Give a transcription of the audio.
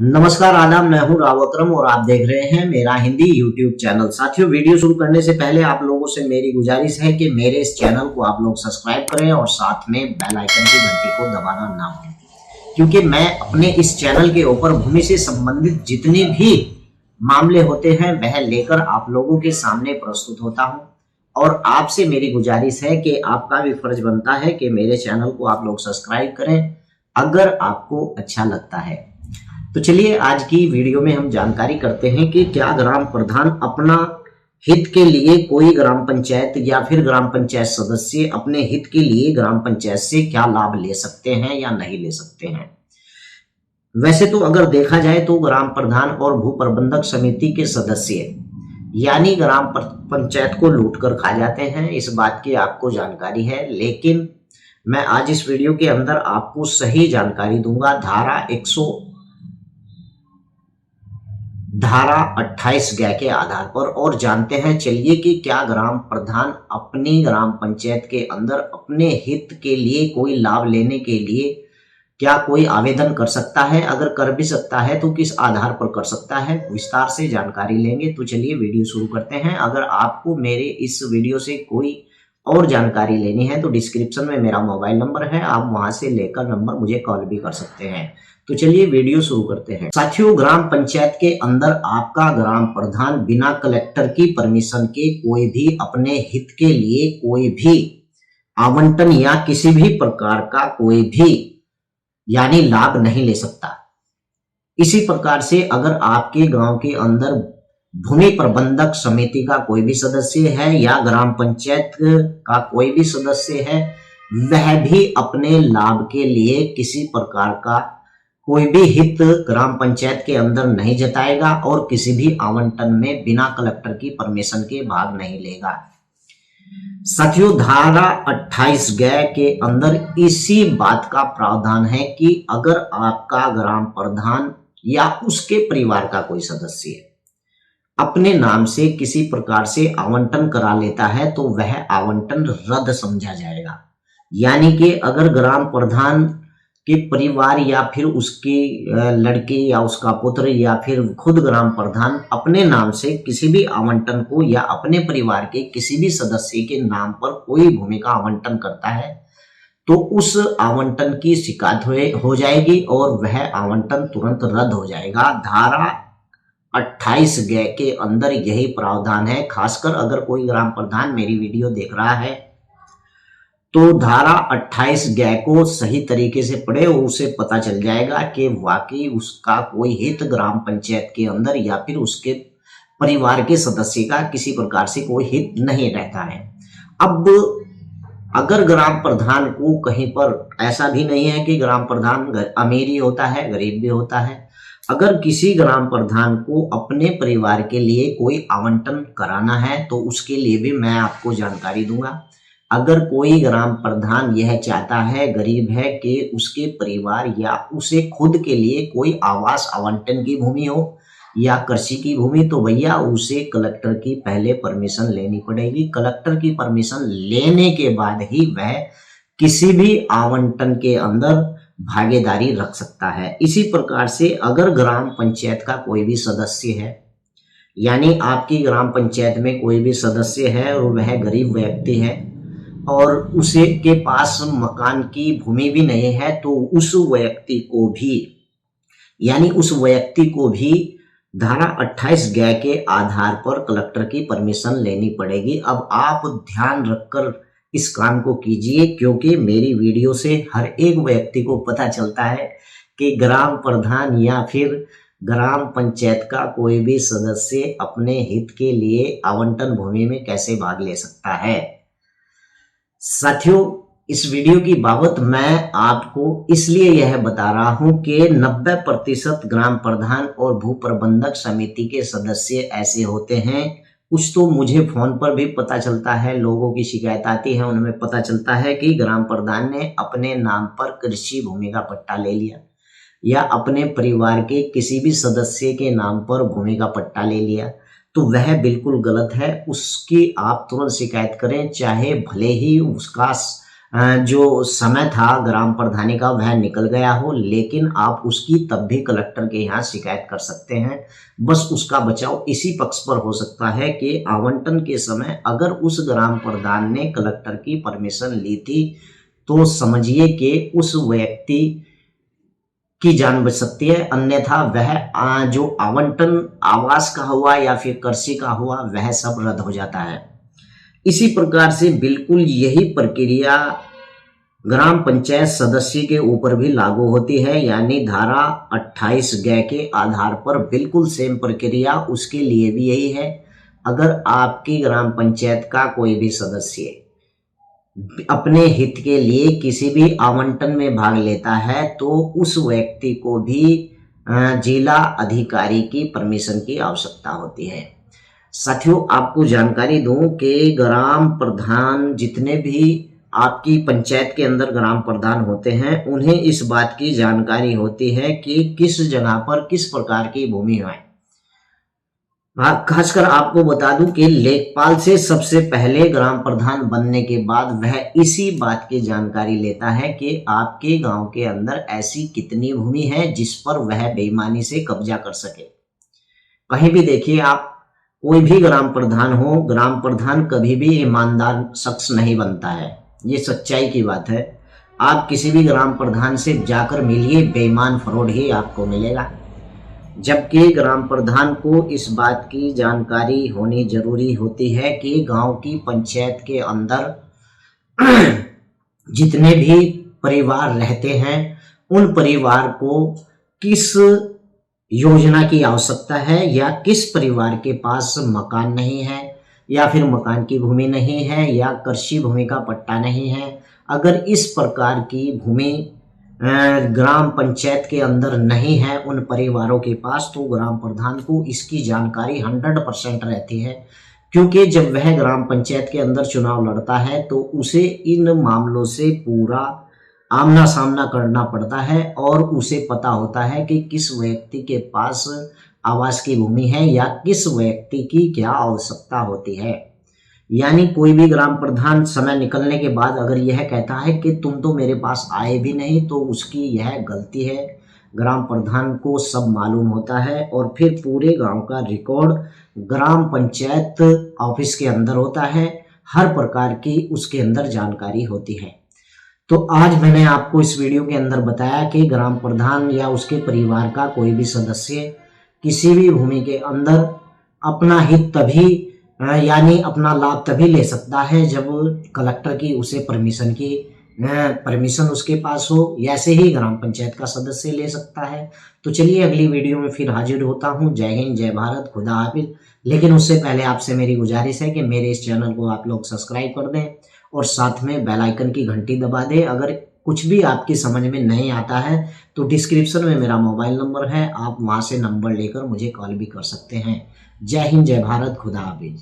नमस्कार आदाब, मैं हूं राव अकरम और आप देख रहे हैं मेरा हिंदी यूट्यूब चैनल। साथियों, वीडियो शुरू करने से पहले आप लोगों से मेरी गुजारिश है कि मेरे इस चैनल को आप लोग सब्सक्राइब करें और साथ में बेल आइकन की घंटी को दबाना ना भूलें, क्योंकि मैं अपने इस चैनल के ऊपर भूमि से संबंधित जितने भी मामले होते हैं वह लेकर आप लोगों के सामने प्रस्तुत होता हूं। और आपसे मेरी गुजारिश है कि आपका भी फर्ज बनता है कि मेरे चैनल को आप लोग सब्सक्राइब करें अगर आपको अच्छा लगता है। तो चलिए आज की वीडियो में हम जानकारी करते हैं कि क्या ग्राम प्रधान अपना हित के लिए कोई ग्राम पंचायत या फिर ग्राम पंचायत सदस्य अपने हित के लिए ग्राम पंचायत से क्या लाभ ले सकते हैं या नहीं ले सकते हैं। वैसे तो अगर देखा जाए तो ग्राम प्रधान और भू प्रबंधक समिति के सदस्य यानी ग्राम पंचायत को लूट कर खा जाते हैं, इस बात की आपको जानकारी है। लेकिन मैं आज इस वीडियो के अंदर आपको सही जानकारी दूंगा धारा 28 ग के आधार पर, और जानते हैं चलिए कि क्या ग्राम प्रधान अपनी ग्राम पंचायत के अंदर अपने हित के लिए कोई लाभ लेने के लिए क्या कोई आवेदन कर सकता है। अगर कर भी सकता है तो किस आधार पर कर सकता है, विस्तार से जानकारी लेंगे। तो चलिए वीडियो शुरू करते हैं। अगर आपको मेरे इस वीडियो से कोई और जानकारी लेनी है तो डिस्क्रिप्शन में मेरा मोबाइल नंबर है, आप वहां से लेकर नंबर मुझे कॉल भी कर सकते हैं। तो चलिए वीडियो शुरू करते हैं। साथियों, ग्राम पंचायत के अंदर आपका ग्राम प्रधान बिना कलेक्टर की परमिशन के कोई भी अपने हित के लिए कोई भी आवंटन या किसी भी प्रकार का कोई भी यानी लाभ नहीं ले सकता। इसी प्रकार से अगर आपके गांव के अंदर भूमि प्रबंधक समिति का कोई भी सदस्य है या ग्राम पंचायत का कोई भी सदस्य है, वह भी अपने लाभ के लिए किसी प्रकार का कोई भी हित ग्राम पंचायत के अंदर नहीं जताएगा और किसी भी आवंटन में बिना कलेक्टर की परमिशन के भाग नहीं लेगा। साथियों, धारा 28 ग के अंदर इसी बात का प्रावधान है कि अगर आपका ग्राम प्रधान या उसके परिवार का कोई सदस्य अपने नाम से किसी प्रकार से आवंटन करा लेता है तो वह आवंटन रद्द समझा जाएगा। यानी कि अगर ग्राम प्रधान के परिवार या फिर उसके लड़के या उसका पुत्र या फिर खुद ग्राम प्रधान अपने नाम से किसी भी आवंटन को या अपने परिवार के किसी भी सदस्य के नाम पर कोई भूमि का आवंटन करता है तो उस आवंटन की शिकायत हो जाएगी और वह आवंटन तुरंत रद्द हो जाएगा। धारा 28 ग के अंदर यही प्रावधान है। खासकर अगर कोई ग्राम प्रधान मेरी वीडियो देख रहा है तो धारा 28 ग को सही तरीके से पढ़े और उसे पता चल जाएगा कि वाकई उसका कोई हित ग्राम पंचायत के अंदर या फिर उसके परिवार के सदस्य का किसी प्रकार से कोई हित नहीं रहता है। अब अगर ग्राम प्रधान को कहीं पर ऐसा भी नहीं है कि ग्राम प्रधान अमीर ही होता है, गरीब भी होता है। अगर किसी ग्राम प्रधान को अपने परिवार के लिए कोई आवंटन कराना है तो उसके लिए भी मैं आपको जानकारी दूंगा। अगर कोई ग्राम प्रधान यह चाहता है, गरीब है, कि उसके परिवार या उसे खुद के लिए कोई आवास आवंटन की भूमि हो या कृषि की भूमि, तो भैया उसे कलेक्टर की पहले परमिशन लेनी पड़ेगी। कलेक्टर की परमिशन लेने के बाद ही वह किसी भी आवंटन के अंदर भागीदारी रख सकता है। इसी प्रकार से अगर ग्राम पंचायत का कोई भी सदस्य है, यानी आपकी ग्राम पंचायत में कोई भी सदस्य है और वह गरीब व्यक्ति है और उसे के पास मकान की भूमि भी नहीं है, तो उस व्यक्ति को भी धारा 28 ग के आधार पर कलेक्टर की परमिशन लेनी पड़ेगी। अब आप ध्यान रखकर इस काम को कीजिए, क्योंकि मेरी वीडियो से हर एक व्यक्ति को पता चलता है कि ग्राम प्रधान या फिर ग्राम पंचायत का कोई भी सदस्य अपने हित के लिए आवंटन भूमि में कैसे भाग ले सकता है। साथियों, इस वीडियो की बाबत मैं आपको इसलिए यह बता रहा हूं कि 90% ग्राम प्रधान और भू प्रबंधक समिति के सदस्य ऐसे होते हैं। कुछ तो मुझे फोन पर भी पता चलता है, लोगों की शिकायत आती है, उनमें पता चलता है कि ग्राम प्रधान ने अपने नाम पर कृषि भूमि का पट्टा ले लिया या अपने परिवार के किसी भी सदस्य के नाम पर भूमि का पट्टा ले लिया, तो वह बिल्कुल गलत है। उसकी आप तुरंत शिकायत करें, चाहे भले ही उसका जो समय था ग्राम प्रधानी का वह निकल गया हो, लेकिन आप उसकी तब भी कलेक्टर के यहाँ शिकायत कर सकते हैं। बस उसका बचाव इसी पक्ष पर हो सकता है कि आवंटन के समय अगर उस ग्राम प्रधान ने कलेक्टर की परमिशन ली थी तो समझिए कि उस व्यक्ति की जान बच सकती है, अन्यथा वह जो आवंटन आवास का हुआ या फिर कृषि का हुआ वह सब रद्द हो जाता है। इसी प्रकार से बिल्कुल यही प्रक्रिया ग्राम पंचायत सदस्य के ऊपर भी लागू होती है, यानी धारा 28 ग के आधार पर बिल्कुल सेम प्रक्रिया उसके लिए भी यही है। अगर आपकी ग्राम पंचायत का कोई भी सदस्य अपने हित के लिए किसी भी आवंटन में भाग लेता है तो उस व्यक्ति को भी जिला अधिकारी की परमिशन की आवश्यकता होती है। साथियों, आपको जानकारी दूं कि ग्राम प्रधान जितने भी आपकी पंचायत के अंदर ग्राम प्रधान होते हैं उन्हें इस बात की जानकारी होती है कि किस जगह पर किस प्रकार की भूमि है। खासकर आपको बता दूं कि लेखपाल से सबसे पहले ग्राम प्रधान बनने के बाद वह इसी बात की जानकारी लेता है कि आपके गांव के अंदर ऐसी कितनी भूमि है जिस पर वह बेईमानी से कब्जा कर सके। कहीं भी देखिए आप, कोई भी ग्राम प्रधान हो, ग्राम प्रधान कभी भी ईमानदार शख्स नहीं बनता है, ये सच्चाई की बात है। आप किसी भी ग्राम प्रधान से जाकर मिलिए, बेईमान फ्रॉड ही आपको मिलेगा। जबकि ग्राम प्रधान को इस बात की जानकारी होनी जरूरी होती है कि गांव की पंचायत के अंदर जितने भी परिवार रहते हैं उन परिवार को किस योजना की आवश्यकता है, या किस परिवार के पास मकान नहीं है, या फिर मकान की भूमि नहीं है, या कृषि भूमि का पट्टा नहीं है। अगर इस प्रकार की भूमि ग्राम पंचायत के अंदर नहीं है उन परिवारों के पास, तो ग्राम प्रधान को इसकी जानकारी 100% रहती है, क्योंकि जब वह ग्राम पंचायत के अंदर चुनाव लड़ता है तो उसे इन मामलों से पूरा आमना सामना करना पड़ता है और उसे पता होता है कि किस व्यक्ति के पास आवास की भूमि है या किस व्यक्ति की क्या आवश्यकता होती है। यानी कोई भी ग्राम प्रधान समय निकलने के बाद अगर यह कहता है कि तुम तो मेरे पास आए भी नहीं, तो उसकी यह गलती है। ग्राम प्रधान को सब मालूम होता है और फिर पूरे गांव का रिकॉर्ड ग्राम पंचायत ऑफिस के अंदर होता है, हर प्रकार की उसके अंदर जानकारी होती है। तो आज मैंने आपको इस वीडियो के अंदर बताया कि ग्राम प्रधान या उसके परिवार का कोई भी सदस्य किसी भी भूमि के अंदर अपना हित तभी यानी अपना लाभ तभी ले सकता है जब कलेक्टर की उसे परमिशन उसके पास हो, ऐसे ही ग्राम पंचायत का सदस्य ले सकता है। तो चलिए अगली वीडियो में फिर हाजिर होता हूँ। जय हिंद, जय भारत, खुदा हाफिज। लेकिन उससे पहले आपसे मेरी गुजारिश है कि मेरे इस चैनल को आप लोग सब्सक्राइब कर दें और साथ में बेल आइकन की घंटी दबा दें। अगर कुछ भी आपकी समझ में नहीं आता है तो डिस्क्रिप्शन में मेरा मोबाइल नंबर है, आप वहां से नंबर लेकर मुझे कॉल भी कर सकते हैं। जय हिंद, जय भारत, खुदा हाफिज।